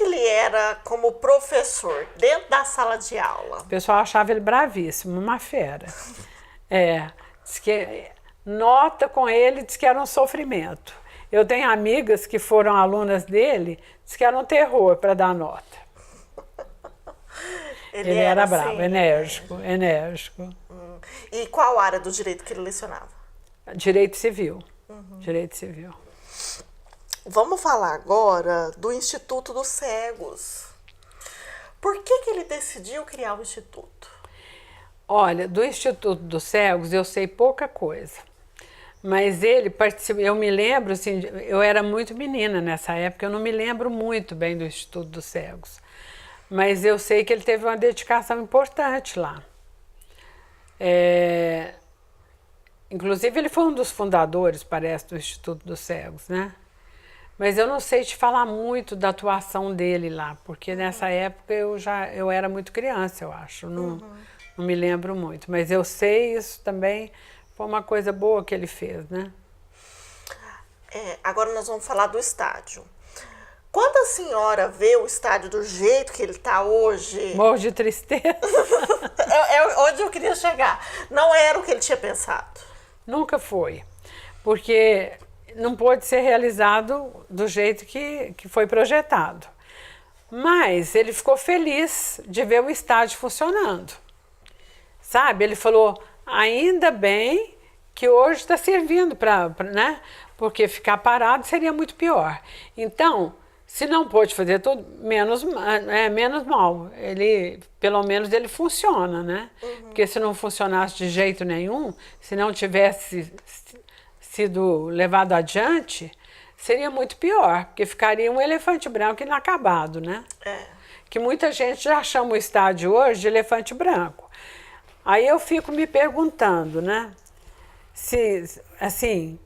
que ele era como professor, dentro da sala de aula? O pessoal achava ele bravíssimo, uma fera. Diz que nota com ele diz que era um sofrimento. Eu tenho amigas que foram alunas dele, diz que era um terror para dar nota. Ele era bravo, assim, enérgico. E qual área do direito que ele lecionava? Direito civil. Direito civil. Vamos falar agora do Instituto dos Cegos. Por que ele decidiu criar o Instituto? Olha, do Instituto dos Cegos eu sei pouca coisa. Mas ele participou, eu me lembro, assim, eu era muito menina nessa época, eu não me lembro muito bem do Instituto dos Cegos. Mas eu sei que ele teve uma dedicação importante lá. Inclusive, ele foi um dos fundadores, parece, do Instituto dos Cegos, né? Mas eu não sei te falar muito da atuação dele lá, porque nessa época eu era muito criança, eu acho. Não me lembro muito. Mas eu sei isso também foi uma coisa boa que ele fez, né? Agora nós vamos falar do estádio. Quando a senhora vê o estádio do jeito que ele está hoje... Morro de tristeza. É onde eu queria chegar. Não era o que ele tinha pensado. Nunca foi. Porque não pôde ser realizado do jeito que foi projetado. Mas ele ficou feliz de ver o estádio funcionando. Sabe? Ele falou, ainda bem que hoje está servindo para, né? Porque ficar parado seria muito pior. Então, se não pôde fazer tudo, menos mal. Ele, pelo menos ele funciona, né? Porque se não funcionasse de jeito nenhum, se não tivesse sido levado adiante, seria muito pior, porque ficaria um elefante branco inacabado, né? Que muita gente já chama o estádio hoje de elefante branco. Aí eu fico me perguntando, né? Se, assim...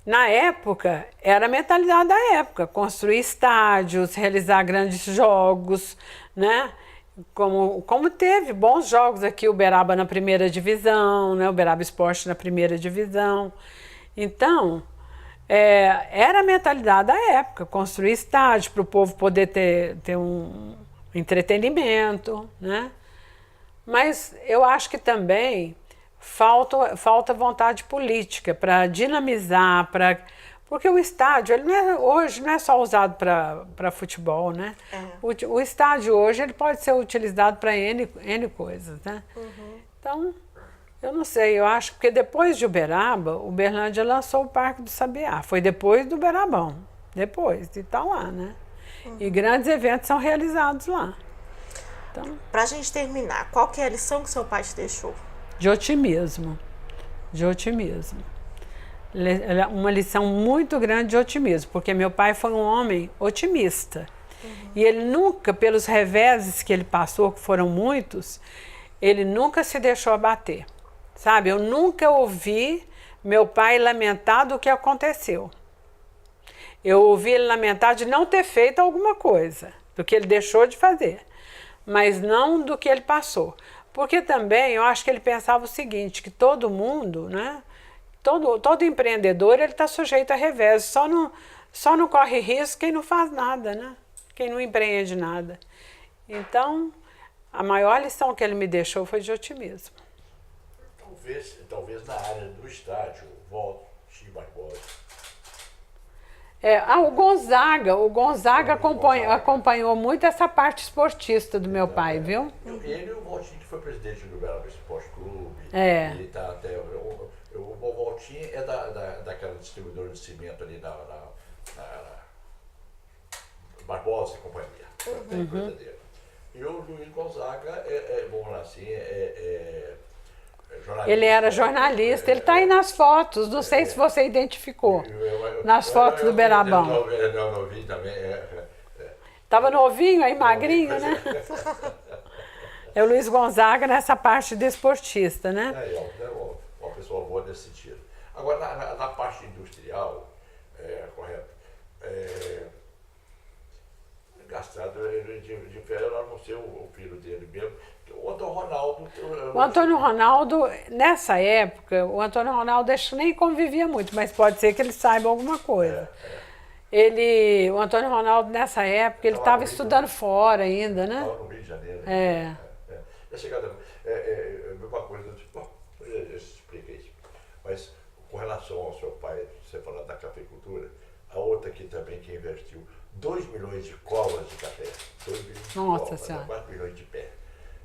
Na época, era a mentalidade da época, construir estádios, realizar grandes jogos, né? Como teve bons jogos aqui, Uberaba na primeira divisão, né? Uberaba Esporte na primeira divisão. Então, era a mentalidade da época, construir estádio para o povo poder ter um entretenimento, né? Mas eu acho que também... Falta vontade política para dinamizar, porque o estádio ele hoje não é só usado para futebol, né? O estádio hoje ele pode ser utilizado para N coisas, né? Então, eu não sei, eu acho que depois de Uberaba, Uberlândia lançou o Parque do Sabiá, foi depois do Uberabão, depois, e tá lá, né? E grandes eventos são realizados lá. Então, para a gente terminar, qual que é a lição que seu pai te deixou? De otimismo, uma lição muito grande de otimismo, porque meu pai foi um homem otimista. E ele nunca, pelos reveses que ele passou, que foram muitos, ele nunca se deixou abater, sabe? Eu nunca ouvi meu pai lamentar do que aconteceu. Eu ouvi ele lamentar de não ter feito alguma coisa, do que ele deixou de fazer, mas não do que ele passou. Porque também eu acho que ele pensava o seguinte, que todo mundo, né? Todo empreendedor ele está sujeito a revés, só não corre risco quem não faz nada, né? Quem não empreende nada. Então, a maior lição que ele me deixou foi de otimismo. Talvez na área do estádio, Walter Barbosa. O Gonzaga acompanhou muito essa parte esportista do meu pai, viu? Ele e o Valtinho, que foi presidente do Uberaba Esporte Clube. Ele tá até... O Valtinho é daquela distribuidora de cimento ali na Barbosa e companhia. Tem coisa dele. E o Luiz Gonzaga vamos lá assim, jornalista. Ele era jornalista, ele está aí nas fotos, não sei se você identificou, nas fotos do Uberabão. Novinho também. Estava novinho, aí magrinho, né? É o Luiz Gonzaga nessa parte desportista, né? Uma pessoa boa nesse sentido. Agora, na parte industrial, correto, gastado de férias, eu não sei o filho dele mesmo, o Antônio Ronaldo... O Antônio Ronaldo, nessa época, o Antônio Ronaldo acho que nem convivia muito, mas pode ser que ele saiba alguma coisa. o Antônio Ronaldo, nessa época, ele estava estudando fora ainda, né? Estava no Rio de Janeiro. É. É chegada, uma coisa, bom, eu expliquei isso. Mas com relação ao seu pai, você falando da cafeicultura, a outra aqui também que investiu 2 milhões de covas de café. 2 milhões de Nossa covas, Senhora. 4 milhões de pé.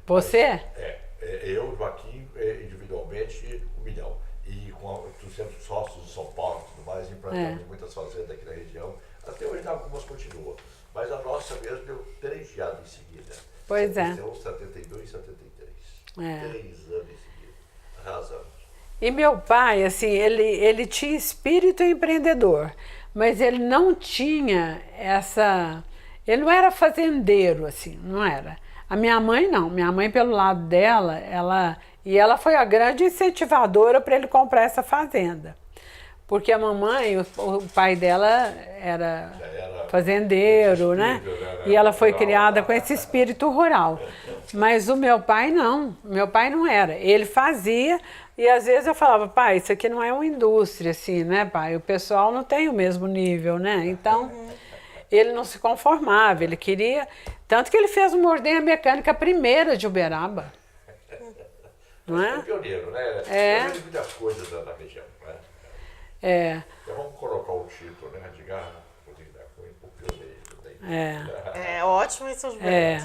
Você? Eu, Joaquim, individualmente, 1 milhão. E com 200 sócios de São Paulo e tudo mais, implantamos muitas fazendas aqui na região. Até hoje algumas continuam. Mas a nossa mesmo deu 3 anos em seguida. Pois é. 72 e 73. 3 anos em seguida. Arrasamos. E meu pai, assim, ele tinha espírito empreendedor, mas ele não tinha essa... Ele não era fazendeiro, assim, não era. A minha mãe não. Minha mãe, pelo lado dela, ela foi a grande incentivadora para ele comprar essa fazenda. Porque a mamãe, o pai dela era fazendeiro, né? E ela foi criada com esse espírito rural. Mas o meu pai não. Meu pai não era. Ele fazia e às vezes eu falava, pai, isso aqui não é uma indústria, assim, né, pai? O pessoal não tem o mesmo nível, né? Então, ele não se conformava, ele queria... Tanto que ele fez uma ordenha mecânica primeira de Uberaba. Não é? Foi pioneiro, né? É. Fez muitas coisas na região, né? Então vamos colocar o título, né? De Garra, o pioneiro. É ótimo isso, Gilberto.